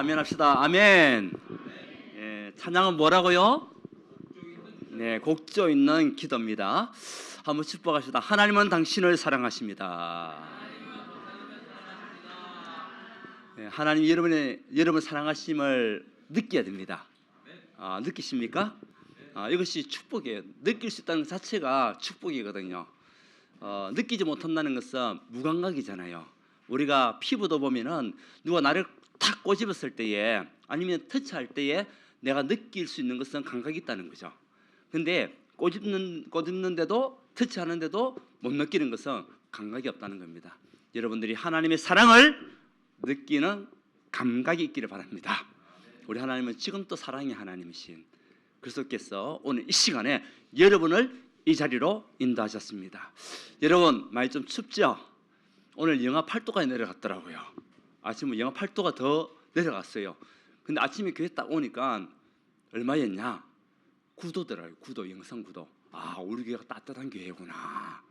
아멘 합시다. 아멘. 예, 찬양은 뭐라고요? 네, 곡조 있는 기도입니다. 한번 축복합시다. 하나님은 당신을 사랑하십니다. 네, 하나님 여러분을 사랑하심을 느껴야 됩니다. 느끼십니까? 이것이 축복이에요. 느낄 수 있다는 것 자체가 축복이거든요. 느끼지 못한다는 것은 무감각이잖아요. 우리가 피부도 보면은 누가 나를 탁 꼬집었을 때에 아니면 터치할 때에 내가 느낄 수 있는 것은 감각이 있다는 거죠. 근데 꼬집는데도 터치하는데도 못 느끼는 것은 감각이 없다는 겁니다. 여러분들이 하나님의 사랑을 느끼는 감각이 있기를 바랍니다. 우리 하나님은 지금도 사랑의 하나님이신 그리스도께서 오늘 이 시간에 여러분을 이 자리로 인도하셨습니다. 여러분 많이 좀 춥죠? 오늘 영하 8도까지 내려갔더라고요. 아침에 영하 8도가 더 내려갔어요. 근데 아침에 교회 딱 오니까 얼마였냐? 9도더라고요. 9도, 영상 9도. 우리 교회가 따뜻한 교회구나.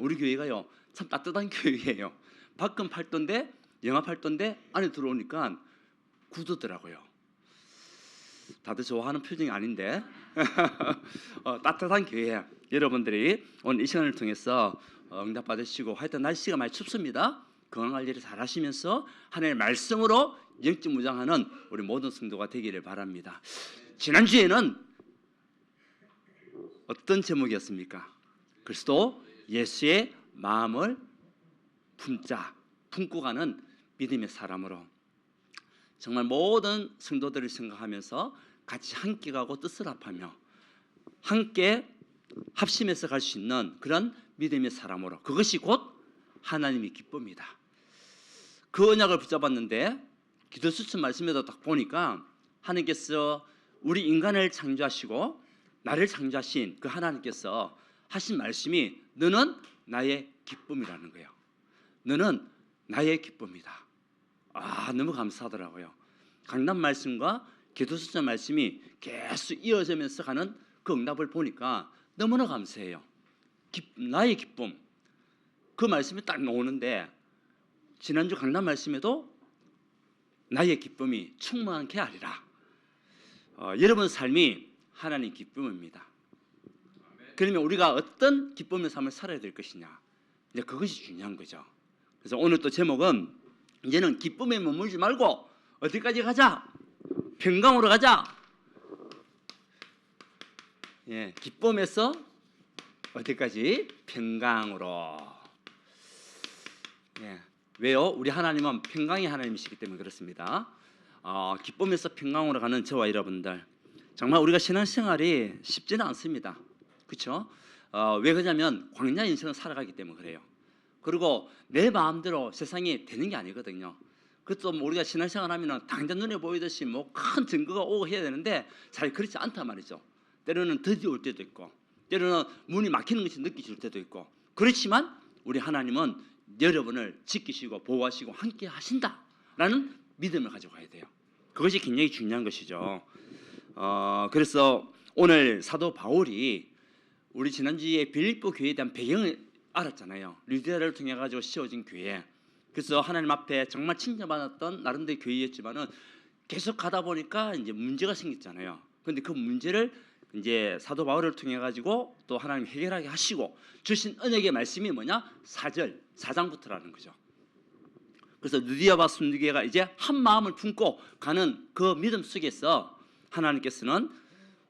우리 교회가요 참 따뜻한 교회예요. 밖은 8도인데 영하 8도인데 안에 들어오니까 9도더라고요. 다들 좋아하는 표정이 아닌데 따뜻한 교회 여러분들이 오늘 이 시간을 통해서 응답 받으시고 하여튼 날씨가 많이 춥습니다. 건강관리를 잘 하시면서 하나님의 말씀으로 영적 무장하는 우리 모든 성도가 되기를 바랍니다. 지난주에는 어떤 제목이었습니까? 그리스도 예수의 마음을 품고 가는 믿음의 사람으로 정말 모든 성도들을 생각하면서 같이 함께 가고 뜻을 합하며 함께 합심해서 갈 수 있는 그런 믿음의 사람으로 그것이 곧 하나님의 기쁨이다. 그 언약을 붙잡았는데 기도수천 말씀에도 딱 보니까 하나님께서 우리 인간을 창조하시고 나를 창조하신 그 하나님께서 하신 말씀이 너는 나의 기쁨이라는 거예요. 너는 나의 기쁨이다. 너무 감사하더라고요. 강단 말씀과 기도수천 말씀이 계속 이어지면서 가는 그 응답을 보니까 너무나 감사해요. 나의 기쁨 그 말씀이 딱 나오는데 지난주 강단 말씀에도 나의 기쁨이 충만케 하리라. 여러분 삶이 하나님의 기쁨입니다. 그러면 우리가 어떤 기쁨의 삶을 살아야 될 것이냐 이제 그것이 중요한 거죠. 그래서 오늘 또 제목은 이제는 기쁨에 머물지 말고 어디까지 가자? 평강으로 가자. 기쁨에서 어디까지? 평강으로. 왜요? 우리 하나님은 평강의 하나님이시기 때문에 그렇습니다. 기쁨에서 평강으로 가는 저와 여러분들 정말 우리가 신앙생활이 쉽지는 않습니다. 그렇죠? 왜 그러냐면 광야 인생을 살아가기 때문에 그래요. 그리고 내 마음대로 세상이 되는 게 아니거든요. 그것도 우리가 신앙생활하면 당장 눈에 보이듯이 큰 증거가 오고 해야 되는데 잘 그렇지 않단 말이죠. 때로는 더디 올 때도 있고 때로는 문이 막히는 것이 느껴질 때도 있고 그렇지만 우리 하나님은 여러분을 지키시고 보호하시고 함께 하신다라는 믿음을 가지고 가야 돼요. 그것이 굉장히 중요한 것이죠. 그래서 오늘 사도 바울이 우리 지난주에 빌립보 교회에 대한 배경을 알았잖아요. 리디아를 통해 가지고 세워진 교회. 그래서 하나님 앞에 정말 칭찬받았던 나름대로 교회였지만은 계속 가다 보니까 이제 문제가 생겼잖아요. 그런데 그 문제를 이제 사도 바울을 통해 가지고 또 하나님 해결하게 하시고 주신 언약의 말씀이 뭐냐? 4장부터라는 거죠. 그래서 누디아와 순두개가 이제 한 마음을 품고 가는 그 믿음 속에서 하나님께서는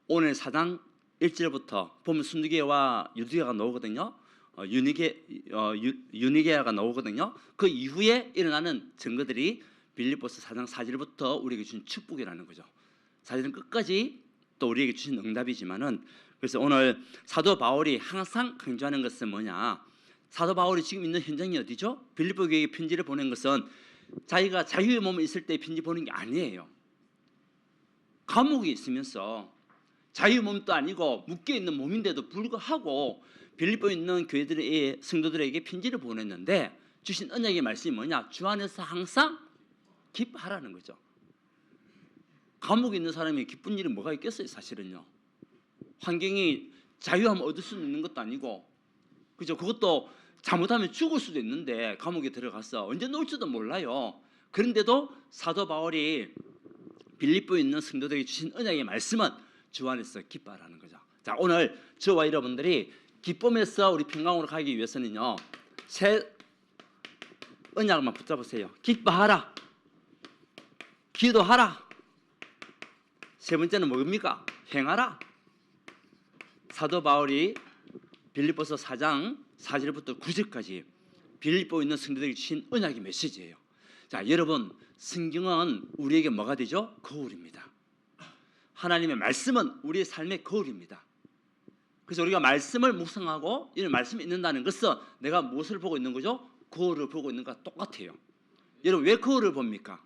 오늘 4장 1절부터 보면 순두개와 유디아가 나오거든요. 유니게아가 나오거든요. 그 이후에 일어나는 증거들이 빌립보서 4장 4절부터 우리에게 주신 축복이라는 거죠. 4절은 끝까지 또 우리에게 주신 응답이지만은 그래서 오늘 사도 바울이 항상 강조하는 것은 뭐냐? 사도 바울이 지금 있는 현장이 어디죠? 빌립보 교회에 편지를 보낸 것은 자기가 자유의 몸에 있을 때 편지 보낸 게 아니에요. 감옥에 있으면서 자유의 몸도 아니고 묶여 있는 몸인데도 불구하고 빌립보에 있는 교회들의 성도들에게 편지를 보냈는데 주신 언약의 말씀이 뭐냐? 주 안에서 항상 기뻐하라는 거죠. 감옥에 있는 사람이 기쁜 일이 뭐가 있겠어요? 사실은요. 환경이 자유함을 얻을 수 있는 것도 아니고 그죠? 그것도 잘못하면 죽을 수도 있는데 감옥에 들어가서 언제 나올지도 몰라요. 그런데도 사도 바울이 빌립보에 있는 성도들에게 주신 언약의 말씀은 주 안에서 기뻐하라는 거죠. 자, 오늘 저와 여러분들이 기쁨에서 우리 평강으로 가기 위해서는요, 새 언약만 붙잡으세요. 기뻐하라, 기도하라. 세 번째는 뭡니까? 행하라. 사도 바울이 빌립보서 4장 4절부터 9절까지 빌립보에 있는 성도들에게 주신 언약의 메시지예요. 자, 여러분, 성경은 우리에게 뭐가 되죠? 거울입니다. 하나님의 말씀은 우리의 삶의 거울입니다. 그래서 우리가 말씀을 묵상하고 이런 말씀이 있는다는 것은 내가 무엇을 보고 있는 거죠? 거울을 보고 있는 것과 똑같아요. 여러분, 왜 거울을 봅니까?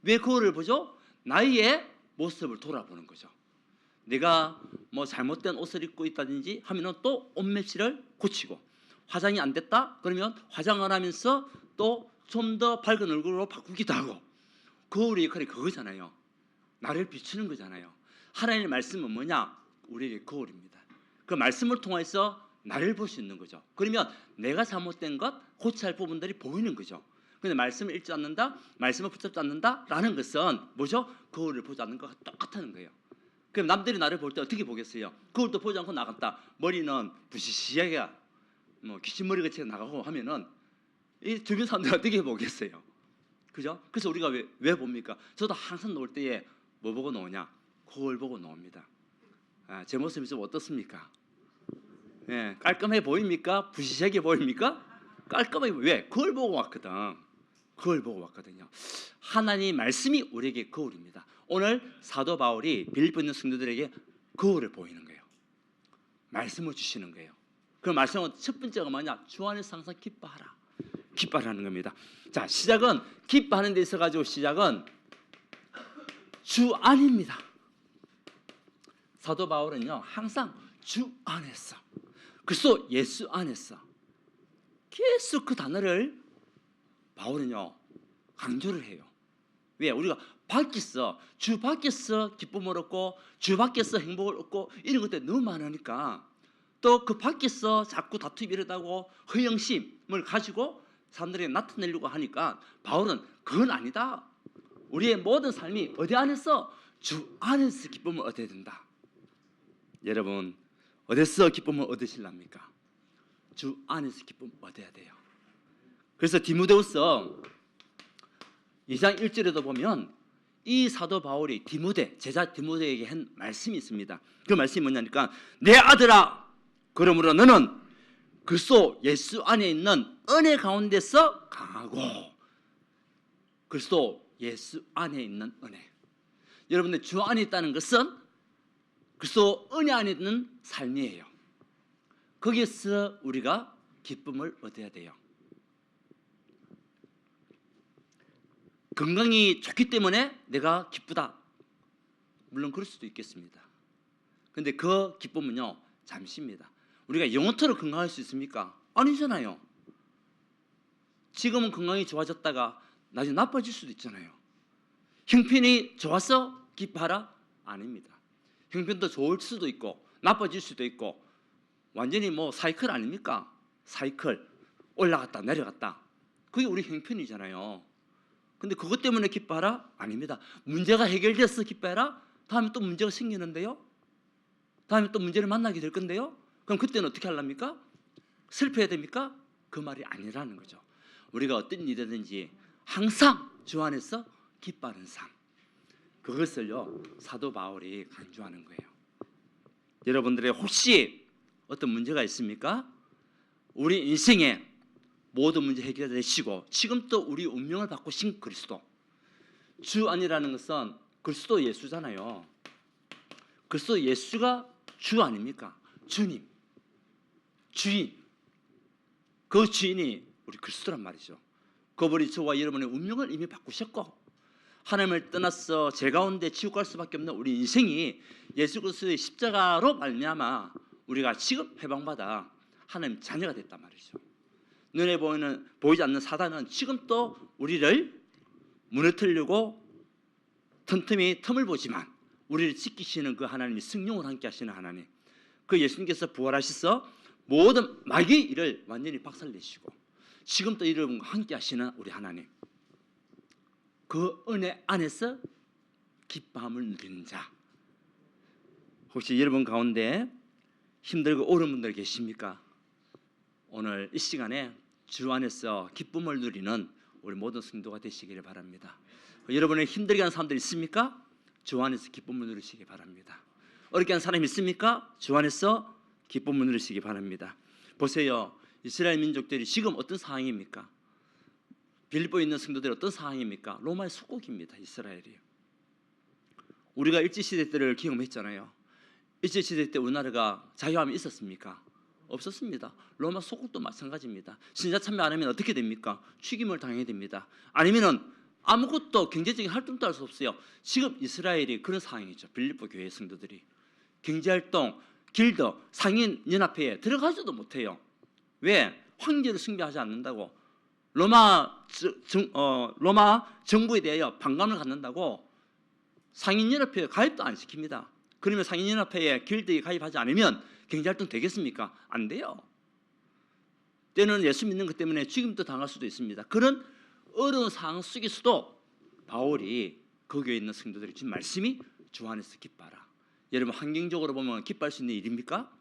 왜 거울을 보죠? 나의 모습을 돌아보는 거죠. 내가 뭐 잘못된 옷을 입고 있다든지 하면은 또 옷매치를 고치고, 화장이 안 됐다 그러면 화장을 하면서 또 좀 더 밝은 얼굴로 바꾸기도 하고, 거울의 역할이 그거잖아요. 나를 비추는 거잖아요. 하나님의 말씀은 뭐냐? 우리에게 거울입니다. 그 말씀을 통해서 나를 볼 수 있는 거죠. 그러면 내가 잘못된 것, 고쳐야 할 부분들이 보이는 거죠. 그런데 말씀을 읽지 않는다, 말씀을 붙잡지 않는다라는 것은 뭐죠? 거울을 보지 않는 것과 똑같다는 거예요. 그럼 남들이 나를 볼 때 어떻게 보겠어요? 거울도 보지 않고 나갔다, 머리는 부시시하게 뭐 귀신머리같이 나가고 하면은 이 주변 사람들 어떻게 보겠어요? 그죠? 그래서 우리가 왜 봅니까? 저도 항상 놓을 때에 뭐 보고 놓으냐? 거울 보고 놓습니다. 제 모습이 좀 어떻습니까? 예, 깔끔해 보입니까? 부시시하게 보입니까? 깔끔해. 왜? 거울 보고 왔거든. 거울 보고 왔거든요. 하나님 말씀이 우리에게 거울입니다. 오늘 사도 바울이 빌립보 있는 성도들에게 거울을 보이는 거예요. 말씀을 주시는 거예요. 그 말씀은 첫 번째가 뭐냐? 주 안에서 항상 기뻐하라. 기뻐하라는 겁니다. 자, 시작은 기뻐하는 데 있어 가지고 시작은 주 안입니다. 사도 바울은요, 항상 주 안에서, 그리스도 예수 안에서 계속 그 단어를 바울은요 강조를 해요. 왜? 우리가 밖에서, 주 밖에서 기쁨을 얻고 주 밖에서 행복을 얻고 이런 것들이 너무 많으니까, 또 그 밖에서 자꾸 다툼이 일어나고 허영심을 가지고 사람들이 나타내려고 하니까 바울은 그건 아니다. 우리의 모든 삶이 어디 안에서? 주 안에서 기쁨을 얻어야 된다. 여러분, 어디서 기쁨을 얻으실랍니까? 주 안에서 기쁨을 얻어야 돼요. 그래서 디모데후서 2장 1절에도 보면 이 사도 바울이 제자 디모데에게 한 말씀이 있습니다. 그 말씀이 뭐냐니까, 내 아들아, 그러므로 너는 그리스도 예수 안에 있는 은혜 가운데서 강하고, 그리스도 예수 안에 있는 은혜. 여러분들, 주 안에 있다는 것은 그리스도 은혜 안에 있는 삶이에요. 거기에서 우리가 기쁨을 얻어야 돼요. 건강이 좋기 때문에 내가 기쁘다, 물론 그럴 수도 있겠습니다. 그런데 그 기쁨은요 잠시입니다. 우리가 영원토록 건강할 수 있습니까? 아니잖아요. 지금은 건강이 좋아졌다가 나중에 나빠질 수도 있잖아요. 형편이 좋아서 기뻐하라? 아닙니다. 형편도 좋을 수도 있고 나빠질 수도 있고, 완전히 뭐 사이클 아닙니까? 사이클, 올라갔다 내려갔다, 그게 우리 형편이잖아요. 근데 그것 때문에 기뻐하라? 아닙니다. 문제가 해결돼서 기뻐해라? 다음에 또 문제가 생기는데요, 다음에 또 문제를 만나게 될 건데요, 그럼 그때는 어떻게 하랍니까? 슬퍼야 됩니까? 그 말이 아니라는 거죠. 우리가 어떤 일이든지 항상 주 안에서 기뻐하는 삶, 그것을요 사도 바울이 강조하는 거예요. 여러분들의 혹시 어떤 문제가 있습니까? 우리 인생에 모든 문제 해결되시고 지금 또 우리 운명을 바꾸신 그리스도, 주 안이라는 것은 그리스도 예수잖아요. 그리스도 예수가 주 아닙니까? 주님, 주인, 그 주인이 우리 그리스도란 말이죠. 그분이 저와 여러분의 운명을 이미 바꾸셨고, 하나님을 떠나서 죄 가운데 지옥 갈 수밖에 없는 우리 인생이 예수 그리스도의 십자가로 말미암아 우리가 지금 해방받아 하나님 자녀가 됐단 말이죠. 눈에 보이지 않는 사단은 지금 또 우리를 무너뜨리려고 틈틈이 틈을 보지만 우리를 지키시는 그 하나님이 성령을 함께 하시는 하나님, 그 예수님께서 부활하셔서 모든 마귀의 일을 완전히 박살내시고 지금 또 이를 함께 하시는 우리 하나님, 그 은혜 안에서 기뻐함을 누리는 자. 혹시 여러분 가운데 힘들고 어려운 분들 계십니까? 오늘 이 시간에 주 안에서 기쁨을 누리는 우리 모든 성도가 되시기를 바랍니다. 여러분의 힘들게 하는 사람들 있습니까? 주 안에서 기쁨을 누리시기 바랍니다. 어렵게 하는 사람이 있습니까? 주 안에서 기쁨을 누리시기 바랍니다. 보세요. 이스라엘 민족들이 지금 어떤 상황입니까? 빌립보에 있는 성도들이 어떤 상황입니까? 로마의 속국입니다. 이스라엘이. 우리가 일제시대 때를 경험했잖아요. 일제시대 때 우리나라가 자유함이 있었습니까? 없었습니다. 로마 속국도 마찬가지입니다. 신자 참여 안 하면 어떻게 됩니까? 죽임을 당해야 됩니다. 아니면은 아무것도 경제적인 활동도 할 수 없어요. 지금 이스라엘이 그런 상황이죠. 빌립보 교회 성도들이 경제활동, 길드, 상인 연합회에 들어가지도 못해요. 왜? 황제를 숭배하지 않는다고. 로마 정부에 대하여 반감을 갖는다고 상인연합회에 가입도 안 시킵니다. 그러면 상인연합회에 길드에 가입하지 않으면 경제활동 되겠습니까? 안 돼요. 때는 예수 믿는 것 때문에 죽임도 당할 수도 있습니다. 그런 어려운 상황 속에서도 바울이 그 교회에 있는 성도들이 지금 말씀이 주 안에서 기뻐하라. 여러분 환경적으로 보면 기뻐할 수 있는 일입니까?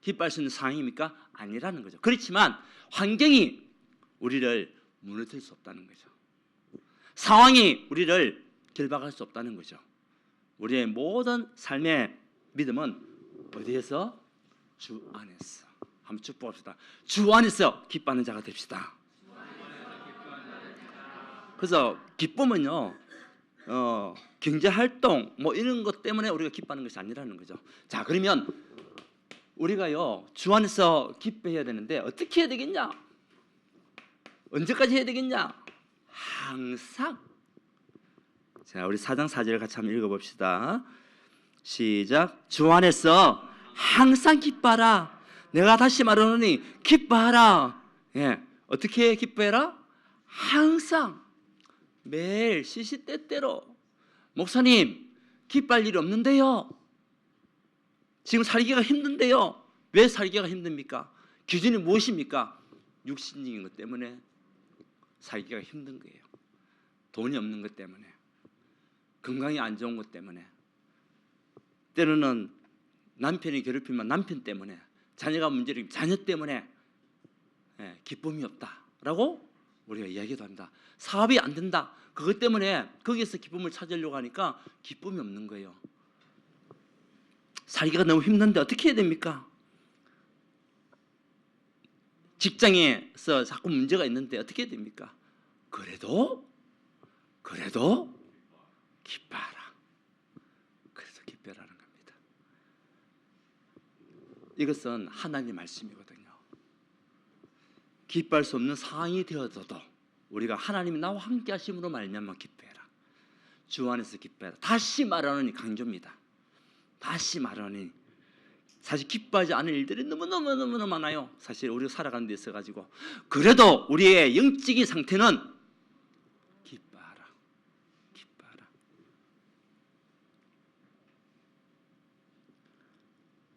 기뻐할 수 있는 상황입니까? 아니라는 거죠. 그렇지만 환경이 우리를 무너뜨릴 수 없다는 거죠. 상황이 우리를 결박할 수 없다는 거죠. 우리의 모든 삶의 믿음은 어디에서? 주 안에서. 한번 축복합시다. 주 안에서 기뻐하는 자가 됩시다. 그래서 기쁨은요, 경제활동 뭐 이런 것 때문에 우리가 기뻐하는 것이 아니라는 거죠. 자, 그러면 우리가요 주 안에서 기뻐해야 되는데 어떻게 해야 되겠냐? 언제까지 해야 되겠냐? 항상. 자, 우리 4장 4절을 같이 한번 읽어봅시다. 시작. 주 안에서 항상 기뻐하라. 내가 다시 말하노니 기뻐하라. 예, 어떻게 기뻐해라? 항상. 매일 시시때때로. 목사님 기뻐할 일이 없는데요. 지금 살기가 힘든데요. 왜 살기가 힘듭니까? 기준이 무엇입니까? 육신적인 것 때문에 살기가 힘든 거예요. 돈이 없는 것 때문에, 건강이 안 좋은 것 때문에, 때로는 남편이 괴롭히면 남편 때문에, 자녀가 문제를 자녀 때문에 기쁨이 없다라고 우리가 이야기도 한다. 사업이 안 된다. 그것 때문에 거기에서 기쁨을 찾으려고 하니까 기쁨이 없는 거예요. 살기가 너무 힘든데 어떻게 해야 됩니까? 직장에서 자꾸 문제가 있는데 어떻게 해야 됩니까? 그래도 기뻐하라. 그래서 기뻐하라는 겁니다. 이것은 하나님의 말씀이거든요. 기뻐할 수 없는 상황이 되어도 우리가 하나님이 나와 함께 하심으로 말미암아 기뻐해라. 주 안에서 기뻐해라. 다시 말하노니 강조입니다. 다시 말하노니. 사실 기뻐하지 않을 일들이 너무너무 많아요. 사실 우리가 살아가는 데 있어 가지고. 그래도 우리의 영적인 상태는 기뻐하라. 기뻐하라.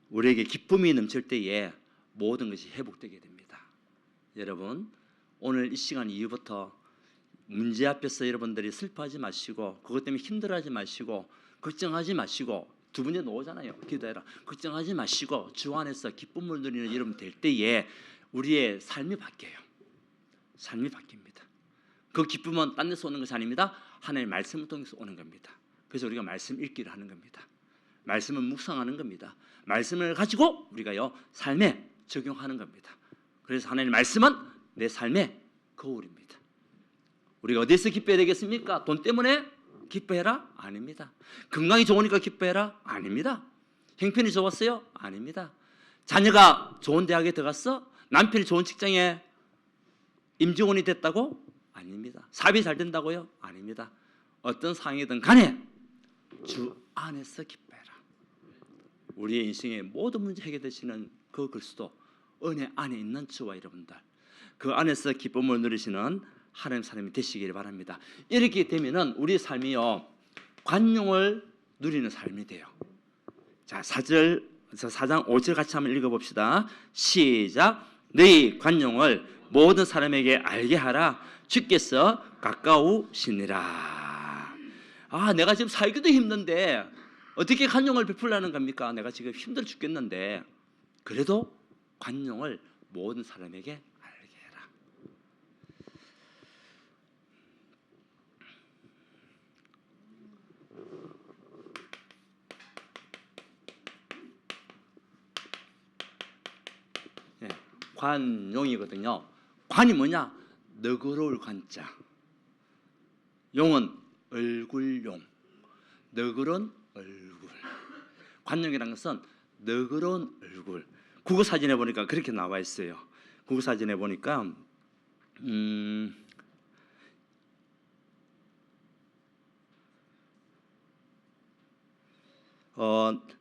우리에게 기쁨이 넘칠 때에 모든 것이 회복되게 됩니다. 여러분, 오늘 이 시간 이후부터 문제 앞에서 여러분들이 슬퍼하지 마시고, 그것 때문에 힘들어하지 마시고, 걱정하지 마시고, 두 번째 나오잖아요. 기도해라. 걱정하지 마시고 주 안에서 기쁨을 누리는 여러분 될 때에 우리의 삶이 바뀌어요. 삶이 바뀝니다. 그 기쁨은 딴 데서 오는 것이 아닙니다. 하나님의 말씀을 통해서 오는 겁니다. 그래서 우리가 말씀 읽기를 하는 겁니다. 말씀을 묵상하는 겁니다. 말씀을 가지고 우리가요 삶에 적용하는 겁니다. 그래서 하나님의 말씀은 내 삶의 거울입니다. 우리가 어디서 기뻐해야 되겠습니까? 돈 때문에 기뻐해라? 아닙니다. 건강이 좋으니까 기뻐해라? 아닙니다. 형편이 좋았어요? 아닙니다. 자녀가 좋은 대학에 들어갔어? 남편이 좋은 직장에 임직원이 됐다고? 아닙니다. 사업이 잘 된다고요? 아닙니다. 어떤 상황이든 간에 주 안에서 기뻐해라. 우리의 인생의 모든 문제 해결되시는 그 그리스도 은혜 안에 있는 저와 여러분들, 그 안에서 기쁨을 누리시는 하나님 사람이 되시기를 바랍니다. 이렇게 되면은 우리 삶이요 관용을 누리는 삶이 돼요. 자, 4장 5절 같이 한번 읽어봅시다. 시작. 너희 관용을 모든 사람에게 알게 하라. 주께서 가까우시니라. 내가 지금 살기도 힘든데 어떻게 관용을 베풀라는 겁니까? 내가 지금 힘들어 죽겠는데. 그래도 관용을 모든 사람에게 알게 해라. 네, 관용이거든요. 관이 뭐냐? 너그러울 관자. 용은 얼굴용. 너그러운 얼굴. 관용이라는 것은 너그러운 얼굴. 국어 사진에 보니까 그렇게 나와 있어요. 국어 사진에 보니까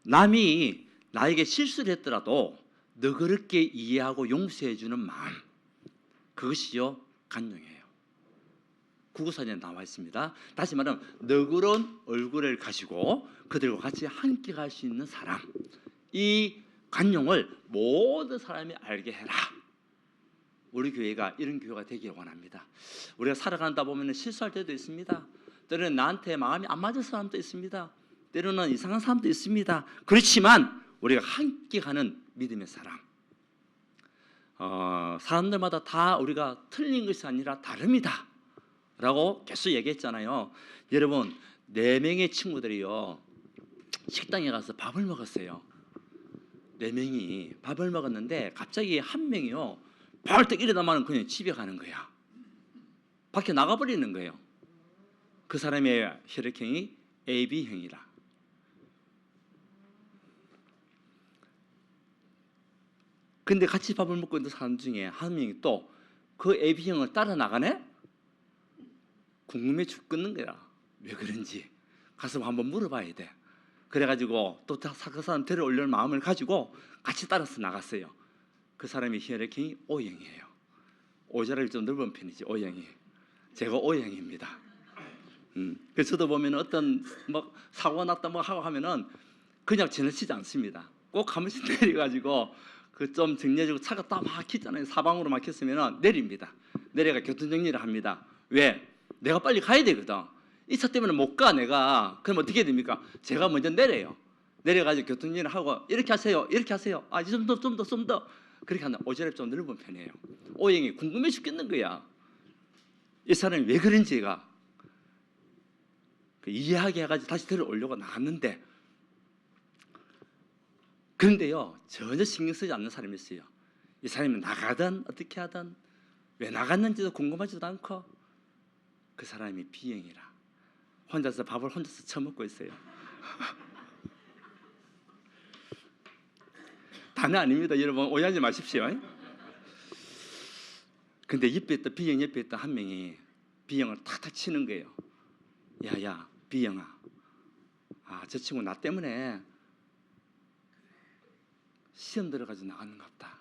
남이 나에게 실수를 했더라도 너그럽게 이해하고 용서해 주는 마음, 그것이요 관용이에요. 국어사전에 나와 있습니다. 다시 말하면 너그러운 얼굴을 가지고 그들과 같이 함께 갈 수 있는 사람, 이 관용을 모든 사람이 알게 해라. 우리 교회가 이런 교회가 되기를 원합니다. 우리가 살아가다 보면 실수할 때도 있습니다. 때로는 나한테 마음이 안 맞을 사람도 있습니다. 때로는 이상한 사람도 있습니다. 그렇지만 우리가 함께 가는 믿음의 사람, 사람들마다 다 우리가 틀린 것이 아니라 다릅니다 라고 계속 얘기했잖아요. 여러분, 4명의 친구들이요 식당에 가서 밥을 먹었어요. 4명이 밥을 먹었는데 갑자기 한 명이요 벌떡 일어나면 그냥 집에 가는 거야. 밖에 나가버리는 거예요. 그 사람의 혈액형이 AB형이라. 근데 같이 밥을 먹고 있는 사람 중에 한 명이 또 그 AB형을 따라 나가네? 궁금해 죽겠는 거야. 왜 그런지 가서 한번 물어봐야 돼. 그래가지고 또 그 사람 데려오려는 마음을 가지고 같이 따라서 나갔어요. 그 사람이 혈액형이 O형이에요. O자를 좀 넓은 편이지. O형이. 제가 O형입니다. 그래서 저도 보면 어떤 뭐 사고가 났다 뭐 하고 하면은 그냥 지나치지 않습니다. 꼭 한 번씩 내려가지고 그 좀 정리해주고 차가 딱 막히잖아요. 사방으로 막혔으면은 내립니다. 내려가 교통 정리를 합니다. 왜? 내가 빨리 가야 되거든. 이 차 때문에 못 가 내가. 그럼 어떻게 됩니까? 제가 먼저 내려요. 내려가지고 교통 정리를 하고 이렇게 하세요. 이렇게 하세요. 좀 더 그렇게 하는 오전에 좀 넓은 편이에요. O형이 궁금해 죽겠는 거야. 이 사람이 왜 그런지가 이해하게 해가지고 다시 데려오려고 나갔는데, 그런데요 전혀 신경 쓰지 않는 사람이 있어요. 이 사람이 나가든 어떻게 하든 왜 나갔는지도 궁금하지도 않고, 그 사람이 B형이라 혼자서 밥을 혼자서 처먹고 있어요. 다는 아닙니다. 여러분 오해하지 마십시오. 근데 옆에 있던 B형 옆에 있던 한 명이 B형을 탁탁 치는 거예요. 야야 B형아, 저 친구 나 때문에 시험 들어가지고 나갔는가 보다.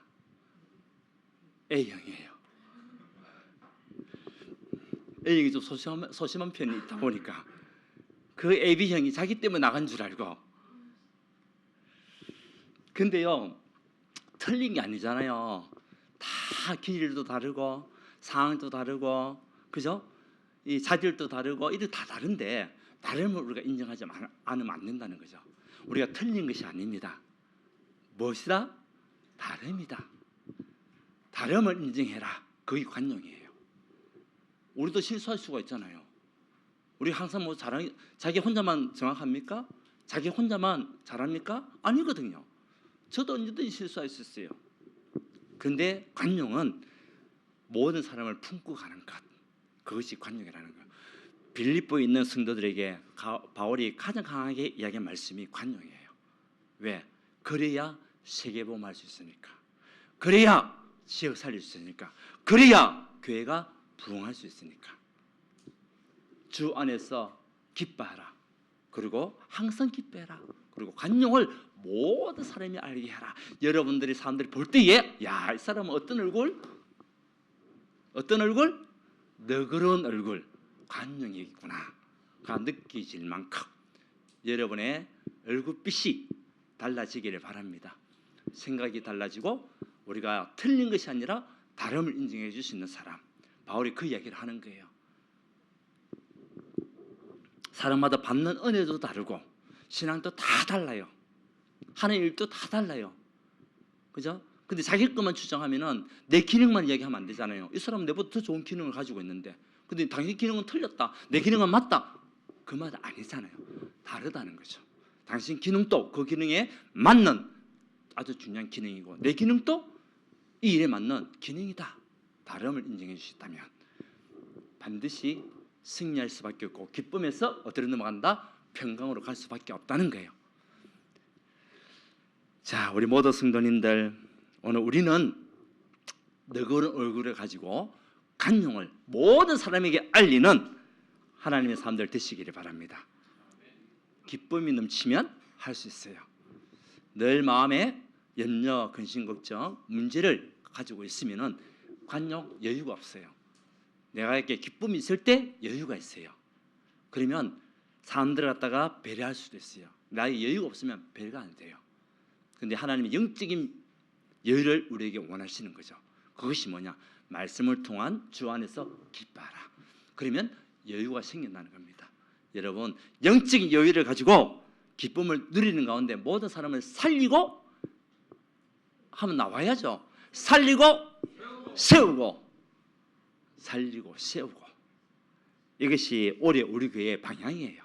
A형이에요. A형이 좀 소심한 편이 있다 보니까 그 AB형이 자기 때문에 나간 줄 알고. 근데요 틀린 게 아니잖아요. 다 길이도 다르고 상황도 다르고, 그죠? 이 자질도 다르고 이게 다 다른데 다름을 우리가 인정하지 않으면 안 된다는 거죠. 우리가 틀린 것이 아닙니다. 무엇이다? 다름이다. 다름을 인정해라. 그게 관용이에요. 우리도 실수할 수가 있잖아요. 우리 항상 뭐 자기 혼자만 정확합니까? 자기 혼자만 잘합니까? 아니거든요. 저도 언제든지 실수할 수 있어요. 그런데 관용은 모든 사람을 품고 가는 것, 그것이 관용이라는 거예요. 빌립보에 있는 성도들에게 바울이 가장 강하게 이야기한 말씀이 관용이에요. 왜? 그래야 세계복음할 수 있으니까, 그래야 지역 살릴 수 있으니까, 그래야 교회가 부흥할 수 있으니까. 주 안에서 기뻐하라. 그리고 항상 기뻐해라. 그리고 관용을 모든 사람이 알게 하라. 여러분들이 사람들이 볼 때에 야, 이 사람은 어떤 얼굴? 어떤 얼굴? 너그러운 얼굴, 관용이 있구나가 느껴질 만큼 여러분의 얼굴빛이 달라지기를 바랍니다. 생각이 달라지고 우리가 틀린 것이 아니라 다름을 인정해 줄 수 있는 사람, 바울이 그 이야기를 하는 거예요. 사람마다 받는 은혜도 다르고 신앙도 다 달라요. 하는 일도 다 달라요. 그죠? 근데 자기 것만 주장하면은 내 기능만 이야기하면 안 되잖아요. 이 사람은 내보다 더 좋은 기능을 가지고 있는데, 근데 당신 기능은 틀렸다, 내 기능은 맞다, 그 말 아니잖아요. 다르다는 거죠. 당신 기능도 그 기능에 맞는 아주 중요한 기능이고, 내 기능도 이 일에 맞는 기능이다. 다름을 인정해 주셨다면 반드시 승리할 수밖에 없고, 기쁨에서 어디로 넘어간다? 평강으로 갈 수밖에 없다는 거예요. 자, 우리 모든 성도님들, 오늘 우리는 너그러운 얼굴을 가지고 간용을 모든 사람에게 알리는 하나님의 사람들 되시기를 바랍니다. 기쁨이 넘치면 할 수 있어요. 늘 마음에 염려, 근심, 걱정, 문제를 가지고 있으면은 관용 여유가 없어요. 내가 이렇게 기쁨이 있을 때 여유가 있어요. 그러면 사람들을 갖다가 배려할 수도 있어요. 나의 여유가 없으면 배려가 안 돼요. 근데 하나님의 영적인 여유를 우리에게 원하시는 거죠. 그것이 뭐냐? 말씀을 통한 주 안에서 기뻐하라. 그러면 여유가 생겨나는 겁니다. 여러분, 영적인 여유를 가지고 기쁨을 누리는 가운데 모든 사람을 살리고 하면 나와야죠. 살리고 세우고, 살리고 세우고, 이것이 올해 우리 교회의 방향이에요.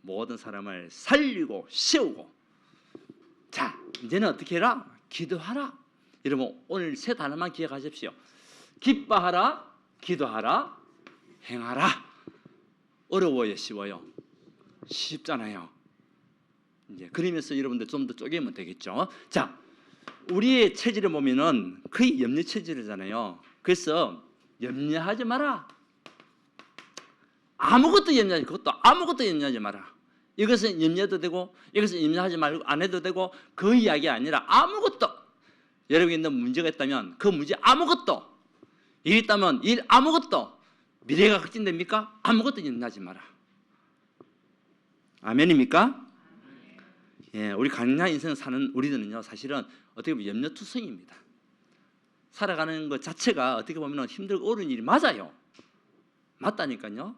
모든 사람을 살리고 세우고. 자, 이제는 어떻게 해라? 기도하라. 여러분, 오늘 세 단어만 기억하십시오. 기뻐하라, 기도하라, 행하라. 어려워요, 쉬워요? 쉽잖아요. 이제 그러면서 여러분들 좀 더 쪼개면 되겠죠. 자, 우리의 체질을 보면은 거의 염려 체질이잖아요. 그래서 염려하지 마라. 아무것도 염려하지, 그것도 아무것도 염려하지 마라. 이것은 염려도 되고, 이것은 염려하지 말고 안 해도 되고, 그 이야기 아니라 아무것도, 여러분이 있는 문제가 있다면 그 문제 아무것도, 일 있다면 일 아무것도, 미래가 확진됩니까? 아무것도 염려하지 마라. 아멘입니까? 예, 우리 강인한 인생을 사는 우리들은요, 사실은 어떻게 보면 염려투성입니다. 살아가는 것 자체가 어떻게 보면 힘들고 어려운 일이 맞아요. 맞다니까요.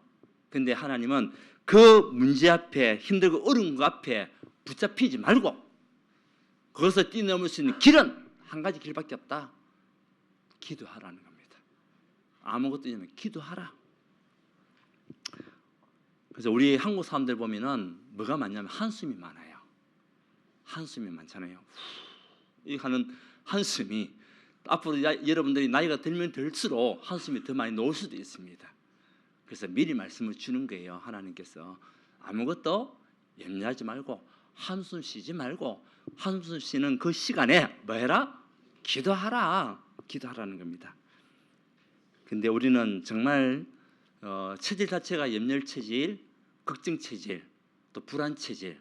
근데 하나님은 그 문제 앞에, 힘들고 어려운 것 앞에 붙잡히지 말고, 그것을 뛰어넘을 수 있는 길은 한 가지 길밖에 없다. 기도하라는 겁니다. 아무것도 아니면 기도하라. 그래서 우리 한국 사람들 보면은 뭐가 많냐면 한숨이 많아요. 한숨이 많잖아요. 이 하는 한숨이 앞으로 여러분들이 나이가 들면 들수록 한숨이 더 많이 나올 수도 있습니다. 그래서 미리 말씀을 주는 거예요. 하나님께서 아무것도 염려하지 말고, 한숨 쉬지 말고, 한숨 쉬는 그 시간에 뭐 해라? 기도하라. 기도하라는 겁니다. 근데 우리는 정말 체질 자체가 염려 체질, 걱정 체질, 또 불안 체질,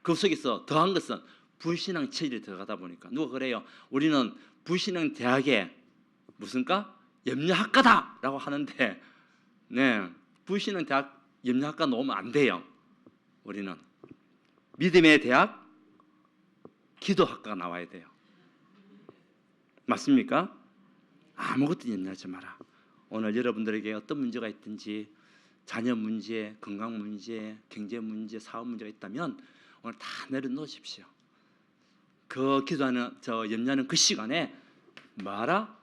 그 속에서 더한 것은 불신앙 체질이 들어가다 보니까, 누가 그래요? 우리는 불신앙 대학에 무슨과? 염려학과다라고 하는데, 네, 불신앙 대학 염려학과 놓으면 안 돼요. 우리는 믿음의 대학 기도학과가 나와야 돼요. 맞습니까? 아무것도 염려하지 마라. 오늘 여러분들에게 어떤 문제가 있든지, 자녀 문제, 건강 문제, 경제 문제, 사업 문제가 있다면 오늘 다 내려놓으십시오. 그 기도하는, 염려하는 그 시간에 뭐하라?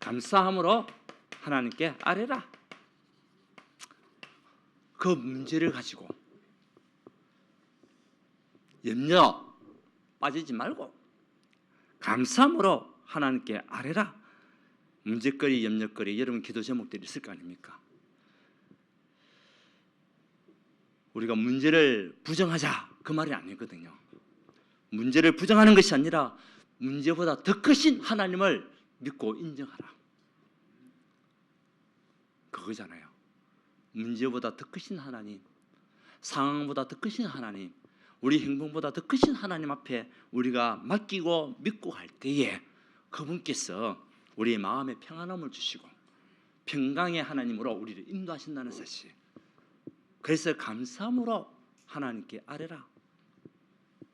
감사함으로 하나님께 아뢰라. 그 문제를 가지고 염려 빠지지 말고 감사함으로 하나님께 아뢰라. 문제거리, 염려거리, 여러분 기도 제목들이 있을 거 아닙니까? 우리가 문제를 부정하자, 그 말이 아니거든요. 문제를 부정하는 것이 아니라 문제보다 더 크신 하나님을 믿고 인정하라. 그거잖아요. 문제보다 더 크신 하나님, 상황보다 더 크신 하나님, 우리 행동보다 더 크신 하나님 앞에 우리가 맡기고 믿고 갈 때에 그분께서 우리의 마음에 평안함을 주시고 평강의 하나님으로 우리를 인도하신다는 사실. 그래서 감사함으로 하나님께 아뢰라.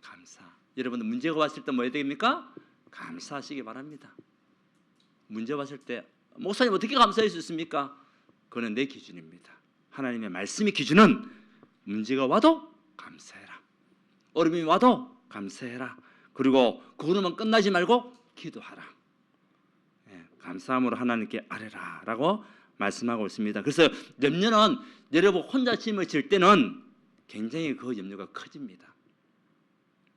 감사. 여러분들 문제가 왔을 때 뭐 해야 됩니까? 감사하시기 바랍니다. 문제 왔을 때 목사님 어떻게 감사할 수 있습니까? 그거는 내 기준입니다. 하나님의 말씀의 기준은 문제가 와도 감사해라. 어려움이 와도 감사해라. 그리고 그거로만 끝나지 말고 기도하라. 감사함으로 하나님께 아뢰라 라고 말씀하고 있습니다. 그래서 염려는 여러분 혼자 짐을 질 때는 굉장히 그 염려가 커집니다.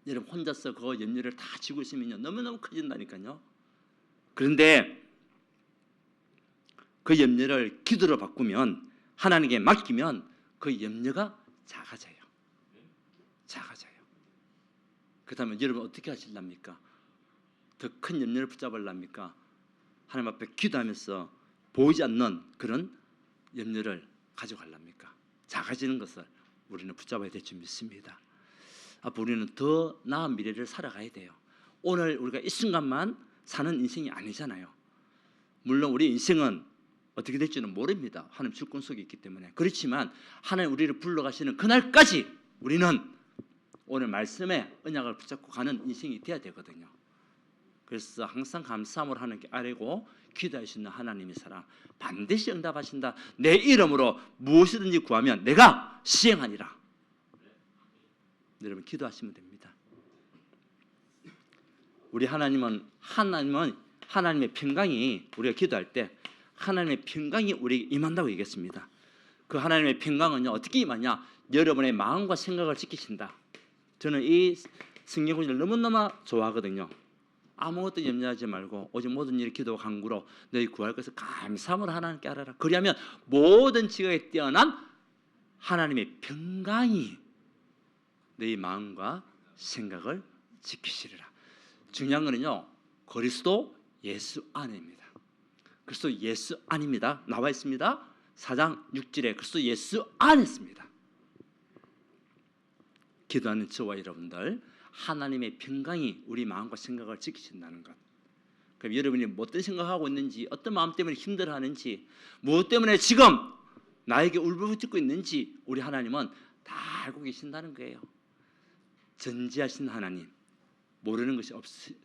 여러분 혼자서 그 염려를 다 지고 있으면 너무너무 커진다니까요. 그런데 그 염려를 기도로 바꾸면, 하나님께 맡기면 그 염려가 작아져요. 작아져요. 그렇다면 여러분 어떻게 하실랍니까? 더 큰 염려를 붙잡으랍니까? 하나님 앞에 기도하면서 보이지 않는 그런 염려를 가져가랍니까? 작아지는 것을 우리는 붙잡아야 될 줄 믿습니다. 앞으로 우리는 더 나은 미래를 살아가야 돼요. 오늘 우리가 이 순간만 사는 인생이 아니잖아요. 물론 우리 인생은 어떻게 될지는 모릅니다. 하나님 주권 속에 있기 때문에. 그렇지만 하나님 우리를 불러가시는 그날까지 우리는 오늘 말씀에 언약을 붙잡고 가는 인생이 돼야 되거든요. 그래서 항상 감사함으로 하나님께 아뢰고 기도할 수 있는 하나님의 사랑, 반드시 응답하신다. 내 이름으로 무엇이든지 구하면 내가 시행하니라. 여러분 기도하시면 됩니다. 우리 하나님은 하나님의 평강이, 우리가 기도할 때 하나님의 평강이 우리에게 임한다고 얘기했습니다. 그 하나님의 평강은요 어떻게 임하냐? 여러분의 마음과 생각을 지키신다. 저는 이 성경 구절을 너무너무 좋아하거든요. 아무것도 염려하지 말고 오직 모든 일 기도 간구로 너희 구할 것을 감사함으로 하나님께 알아라. 그리하면 모든 지각에 뛰어난 하나님의 평강이 너희 마음과 생각을 지키시리라. 중요한 거는요 그리스도 예수 안입니다. 그리스도 예수 안입니다. 나와 있습니다. 4장 6절에 그리스도 예수 안에 있습니다. 기도하는 저와 여러분들, 하나님의 평강이 우리 마음과 생각을 지키신다는 것. 그럼 여러분이 어떤 생각하고 있는지, 어떤 마음 때문에 힘들어하는지, 무엇 때문에 지금 나에게 울부짖고 있는지 우리 하나님은 다 알고 계신다는 거예요. 전지하신 하나님, 모르는 것이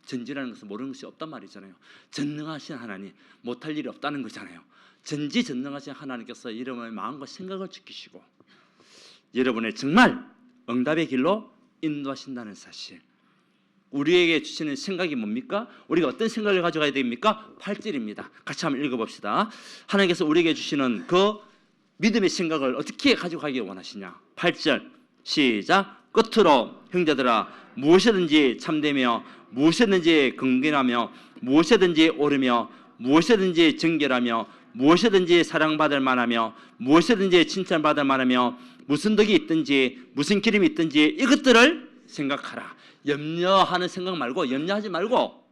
전지라는 것은 모르는 것이 없단 말이잖아요. 전능하신 하나님, 못할 일이 없다는 거잖아요. 전지전능하신 하나님께서 여러분의 마음과 생각을 지키시고 여러분의 정말 응답의 길로 인도하신다는 사실. 우리에게 주시는 생각이 뭡니까? 우리가 어떤 생각을 가져가야 됩니까? 8절입니다. 같이 한번 읽어봅시다. 하나님께서 우리에게 주시는 그 믿음의 생각을 어떻게 가져가기 원하시냐? 8절 시작. 끝으로 형제들아 무엇이든지 참되며 무엇이든지 긍휼하며 무엇이든지 옳으며 무엇이든지 정결하며 무엇이든지 사랑받을 만하며 무엇이든지 칭찬받을 만하며 무슨 덕이 있든지 무슨 기름이 있든지 이것들을 생각하라. 염려하는 생각 말고, 염려하지 말고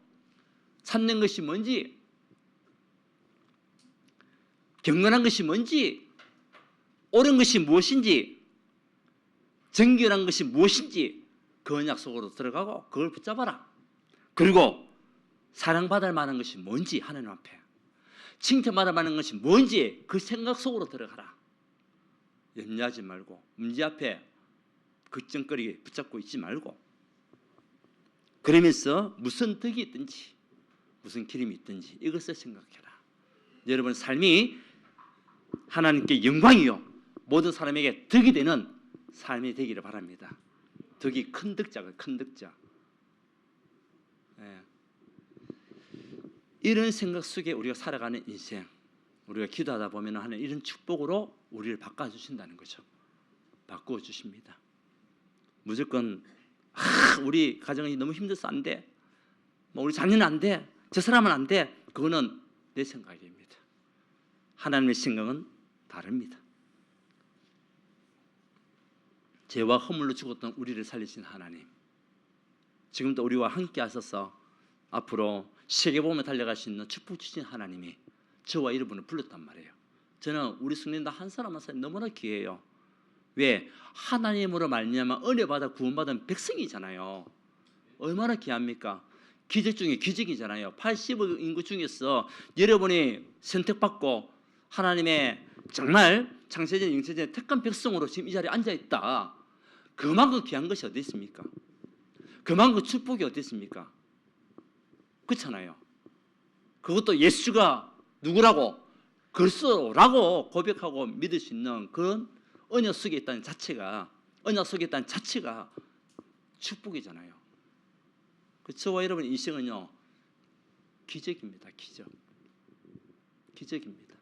찾는 것이 뭔지, 경건한 것이 뭔지, 옳은 것이 무엇인지, 정결한 것이 무엇인지 그 언약 속으로 들어가고 그걸 붙잡아라. 그리고 사랑받을 만한 것이 뭔지, 하나님 앞에 칭찬받을 만한 것이 뭔지 그 생각 속으로 들어가라. 염려하지 말고 문제 앞에 걱정거리 붙잡고 있지 말고, 그러면서 무슨 덕이 있든지 무슨 기름이 있든지 이것을 생각해라. 여러분 삶이 하나님께 영광이요 모든 사람에게 덕이 되는 삶이 되기를 바랍니다. 덕이 큰 덕자가 큰 덕자. 이런 생각 속에 우리가 살아가는 인생, 우리가 기도하다 보면 하는 이런 축복으로 우리를 바꿔주신다는 거죠. 바꾸어 주십니다. 무조건 우리 가정이 너무 힘들어서 안 돼, 우리 자녀는 안 돼, 저 사람은 안 돼, 그거는 내 생각입니다. 하나님의 생각은 다릅니다. 죄와 허물로 죽었던 우리를 살리신 하나님, 지금도 우리와 함께 하셔서 앞으로 세계복음에 달려갈 수 있는 축복 주신 하나님이 저와 여러분을 불렀단 말이에요. 저는 우리 성도님들 한 사람 한 사람 너무나 귀해요. 왜? 하나님으로 말미암아 은혜 받아 구원받은 백성이잖아요. 얼마나 귀합니까? 기적 중에 기적이잖아요. 80억 인구 중에서 여러분이 선택받고 하나님의 정말 창세전 영세전의 택한 백성으로 지금 이 자리에 앉아있다. 그만큼 귀한 것이 어디 있습니까? 그만큼 축복이 어디 있습니까? 그렇잖아요. 그것도 예수가 누구라고? 그리스도라고 고백하고 믿을 수 있는 그런 언약 속에 있다는 자체가 언약 속에 있다는 자체가 축복이잖아요. 그 저와 여러분 인생은요 기적입니다. 기적입니다.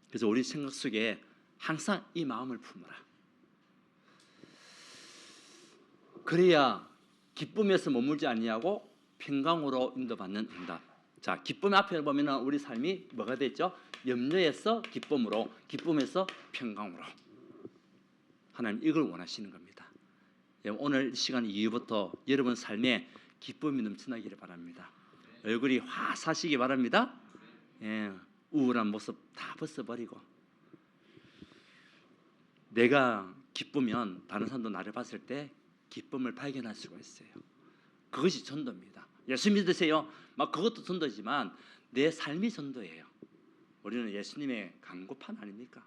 그래서 우리 생각 속에 항상 이 마음을 품어라. 그래야 기쁨에서 머물지 아니하고 평강으로 인도받는 응답. 자, 기쁨 앞에 보면은 우리 삶이 뭐가 됐죠? 염려에서 기쁨으로, 기쁨에서 평강으로. 하나님 이걸 원하시는 겁니다. 오늘 시간 이후부터 여러분 삶에 기쁨이 넘쳐나기를 바랍니다. 얼굴이 화사하시기 바랍니다. 예, 우울한 모습 다 벗어버리고 내가 기쁘면 다른 사람도 나를 봤을 때 기쁨을 발견할 수가 있어요. 그것이 전도입니다. 예수 믿으세요. 막 그것도 전도지만 내 삶이 전도예요. 우리는 예수님의 간구판 아닙니까?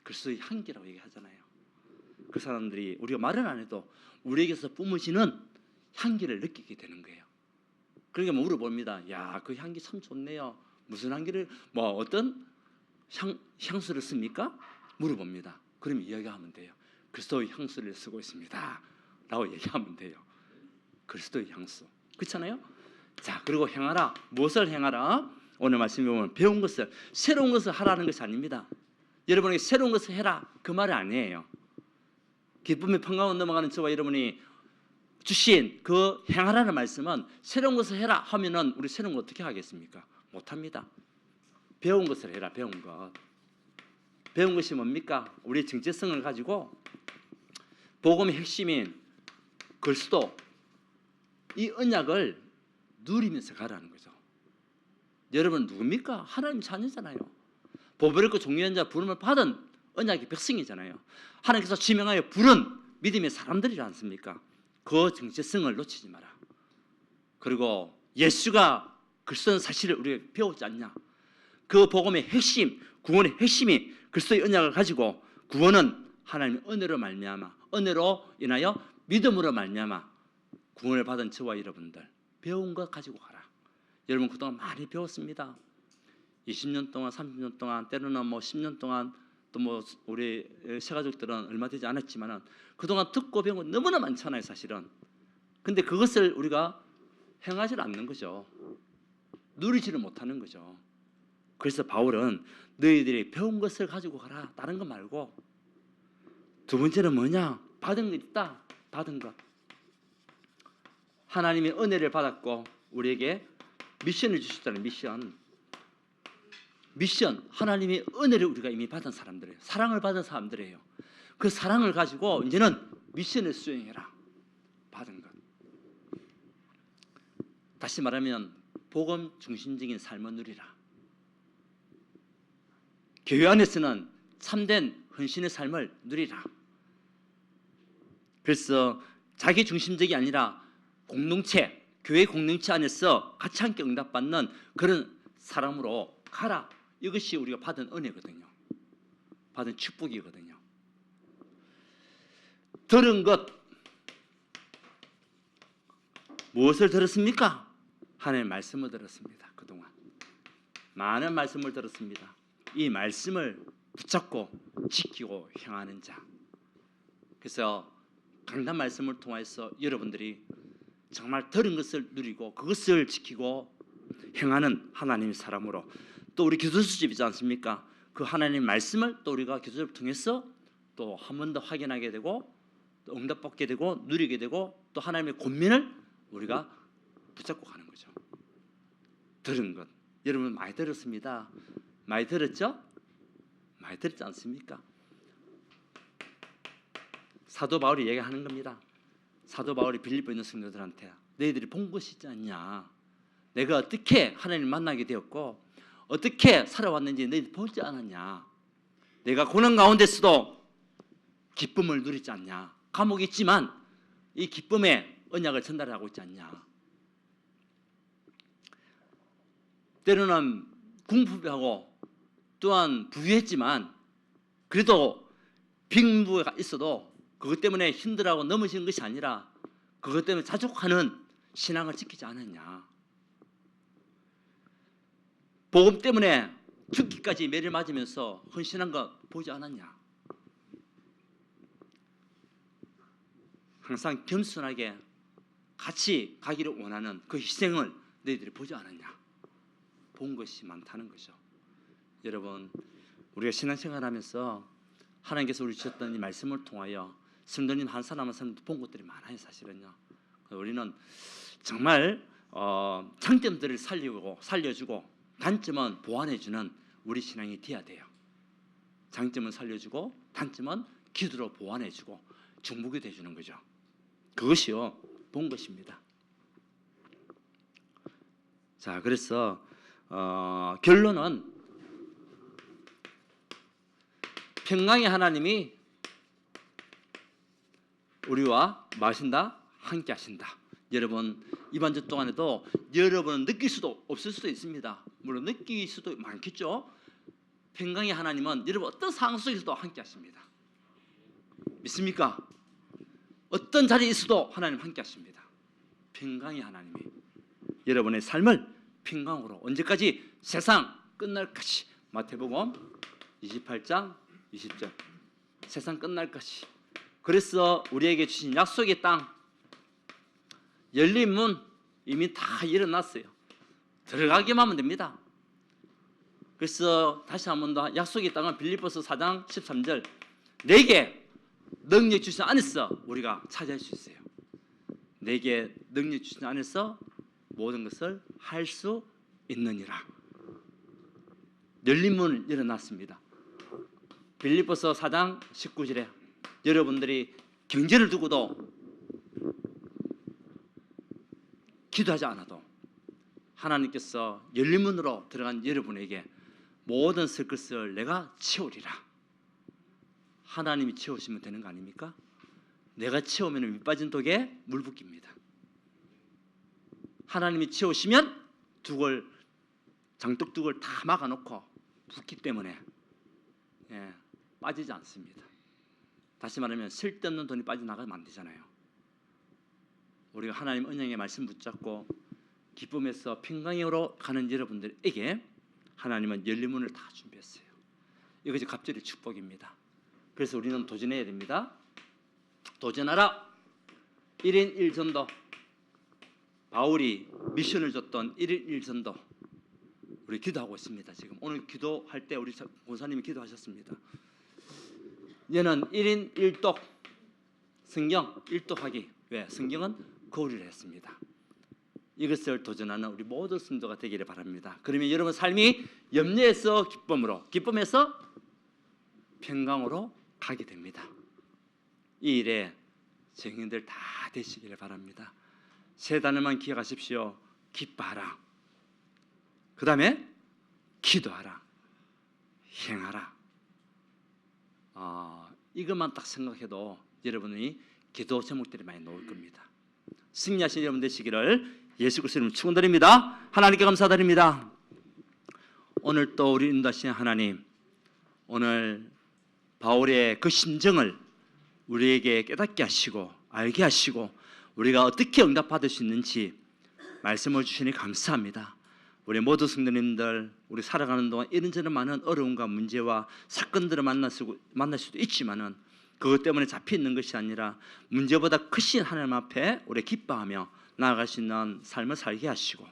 그리스도의 향기라고 얘기하잖아요. 그 사람들이 우리가 말은 안 해도 우리에게서 뿜어지는 향기를 느끼게 되는 거예요. 그러니까 물어봅니다. 야, 그 향기 참 좋네요. 무슨 향기를 어떤 향수를 씁니까? 물어봅니다. 그럼 이야기하면 돼요. 그리스도의 향수를 쓰고 있습니다. 라고 얘기하면 돼요. 그리스도의 향수. 그렇잖아요? 자, 그리고 행하라. 무엇을 행하라? 오늘 말씀에 보면 배운 것을, 새로운 것을 하라는 것이 아닙니다. 여러분에게 새로운 것을 해라 그 말이 아니에요. 기쁨의 평강으로 넘어가는 저와 여러분이 주신 그 행하라는 말씀은 새로운 것을 해라 하면은 우리 새로운 거 어떻게 하겠습니까? 못합니다. 배운 것을 해라. 배운 것. 배운 것이 뭡니까? 우리의 정체성을 가지고 복음의 핵심인 그리스도 이 언약을 누리면서 가라는 거죠. 여러분 누굽니까? 하나님 자녀잖아요. 보배롭고 존귀한 자 부름을 받은 언약의 백성이잖아요. 하나님께서 지명하여 부른 믿음의 사람들이지 않습니까? 그 정체성을 놓치지 마라. 그리고 예수가 그리스도는 사실을 우리가 배웠지 않냐? 그 복음의 핵심, 구원의 핵심이 그리스도의 언약을 가지고 구원은 하나님의 은혜로 말미암아, 은혜로 인하여 믿음으로 말미암아 구원을 받은 저와 여러분들 배운 것 가지고 가라. 여러분 그동안 많이 배웠습니다. 20년 동안, 30년 동안, 때로는 10년 동안 또 우리 새가족들은 얼마 되지 않았지만은 그동안 듣고 배운 건 너무나 많잖아요, 사실은. 근데 그것을 우리가 행하지 않는 거죠. 누리지를 못하는 거죠. 그래서 바울은 너희들이 배운 것을 가지고 가라. 다른 거 말고. 두 번째는 뭐냐? 받은 것 있다. 받은 것. 하나님의 은혜를 받았고 우리에게 미션을 주셨다는 미션. 하나님의 은혜를 우리가 이미 받은 사람들이에요. 사랑을 받은 사람들이에요. 그 사랑을 가지고 이제는 미션을 수행해라. 받은 것. 다시 말하면 복음 중심적인 삶을 누리라. 교회 안에서는 참된 헌신의 삶을 누리라. 그래서 자기 중심적이 아니라 공동체, 교회 공동체 안에서 같이 함께 응답받는 그런 사람으로 가라. 이것이 우리가 받은 은혜거든요. 받은 축복이거든요. 들은 것 무엇을 들었습니까? 하나님의 말씀을 들었습니다. 그동안 많은 말씀을 들었습니다. 이 말씀을 붙잡고 지키고 행하는 자. 그래서 강단 말씀을 통해서 여러분들이 정말 들은 것을 누리고 그것을 지키고 행하는 하나님의 사람으로 또 우리 기도수집이지 않습니까? 그 하나님의 말씀을 또 우리가 기도를 통해서 또 한 번 더 확인하게 되고 또 응답받게 되고 누리게 되고 또 하나님의 권면을 우리가 붙잡고 가는 거죠. 들은 것 여러분 많이 들었습니다. 많이 들었죠? 많이 들었지 않습니까? 사도 바울이 얘기하는 겁니다. 사도 바울이 빌립보에 있는 성도들한테 너희들이 본 것이 있지 않냐? 내가 어떻게 하나님을 만나게 되었고 어떻게 살아왔는지 너희들이 보지 않았냐? 내가 고난 가운데서도 기쁨을 누리지 않냐? 감옥에 있지만 이 기쁨의 언약을 전달하고 있지 않냐? 때로는 궁핍하고 또한 부유했지만 그래도 빈부가 있어도 그것 때문에 힘들어하고 넘어지는 것이 아니라 그것 때문에 자족하는 신앙을 지키지 않았냐? 복음 때문에 죽기까지 매를 맞으면서 헌신한 거 보지 않았냐? 항상 겸손하게 같이 가기를 원하는 그 희생을 너희들이 보지 않았냐? 본 것이 많다는 거죠. 여러분, 우리가 신앙생활하면서 하나님께서 우리 주셨던 이 말씀을 통하여 성도님 한 사람 한 사람도 본 것들이 많아요. 사실은요. 우리는 정말 장점들을 살려주고 단점은 보완해주는 우리 신앙이 되어야 돼요. 장점은 살려주고 단점은 기도로 보완해주고 중보기도 해주는 거죠. 그것이요 본 것입니다. 자, 그래서 결론은 평강의 하나님이 우리와 마신다 함께 하신다. 여러분 이번 주 동안에도 여러분은 느낄 수도 없을 수도 있습니다. 물론 느낄 수도 많겠죠. 평강의 하나님은 여러분 어떤 상황 속에서도 함께 하십니다. 믿습니까? 어떤 자리에 있어도 하나님 함께 하십니다. 평강의 하나님이 여러분의 삶을 평강으로 언제까지? 세상 끝날까지. 마태복음 28장 20절 세상 끝날까지. 그래서 우리에게 주신 약속의 땅 열린 문 이미 다 열어놨어요. 들어가기만 하면 됩니다. 그래서 다시 한 번 더 약속의 땅은 빌립보서 4장 13절 내게 능력 주신 안에서 우리가 차지할 수 있어요. 내게 능력 주신 안에서 모든 것을 할 수 있느니라. 열린 문을 열어놨습니다. 빌립보서 4장 19절에 여러분들이 경제를 두고도 기도하지 않아도 하나님께서 열린 문으로 들어간 여러분에게 모든 설 것을 내가 채우리라. 하나님이 채우시면 되는 거 아닙니까? 내가 채우면 밑빠진 독에 물 붓깁니다. 하나님이 채우시면 장독둑을 다 막아놓고 붓기 때문에 빠지지 않습니다. 다시 말하면 쓸데없는 돈이 빠져나가면 안 되잖아요. 우리가 하나님 은혜의 말씀 붙잡고 기쁨에서 평강으로 가는 여러분들에게 하나님은 열린 문을 다 준비했어요. 이것이 갑절의 축복입니다. 그래서 우리는 도전해야 됩니다. 도전하라. 1인 1전도. 바울이 미션을 줬던 1인 1전도 우리 기도하고 있습니다. 지금 오늘 기도할 때 우리 권사님이 기도하셨습니다. 얘는 1인 1독 성경 1독하기. 왜? 성경은 거울이라 했습니다. 이것을 도전하는 우리 모든 성도가 되기를 바랍니다. 그러면 여러분 삶이 염려에서 기쁨으로, 기쁨에서 평강으로 가게 됩니다. 이 일에 증인들 다 되시기를 바랍니다. 세 단어만 기억하십시오. 기뻐하라. 그 다음에 기도하라. 행하라. 이것만 딱 생각해도 여러분이 기도 제목들이 많이 나올 겁니다. 승리하신 여러분 되시기를 예수 그리스도 이름으로 축원드립니다. 하나님께 감사드립니다. 오늘 또 우리 인도하신 하나님, 오늘 바울의 그 심정을 우리에게 깨닫게 하시고 알게 하시고 우리가 어떻게 응답받을 수 있는지 말씀을 주시니 감사합니다. 우리 모두 성도님들 우리 살아가는 동안 이런저런 많은 어려움과 문제와 사건들을 만날 수도 있지만은 그것 때문에 잡혀있는 것이 아니라 문제보다 크신 하나님 앞에 우리 기뻐하며 나아갈 수 있는 삶을 살게 하시고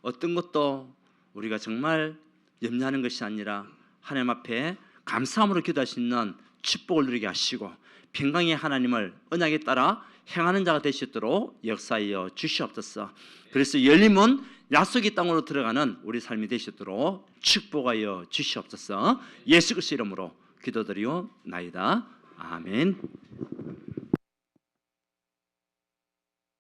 어떤 것도 우리가 정말 염려하는 것이 아니라 하나님 앞에 감사함으로 기도할 수 있는 축복을 누리게 하시고 평강의 하나님을 언약에 따라 행하는 자가 되시도록 역사하여 주시옵소서. 그래서 열린 문 약속의 땅으로 들어가는 우리 삶이 되시도록 축복하여 주시옵소서. 예수 그리스도 이름으로 기도드리옵나이다. 아멘.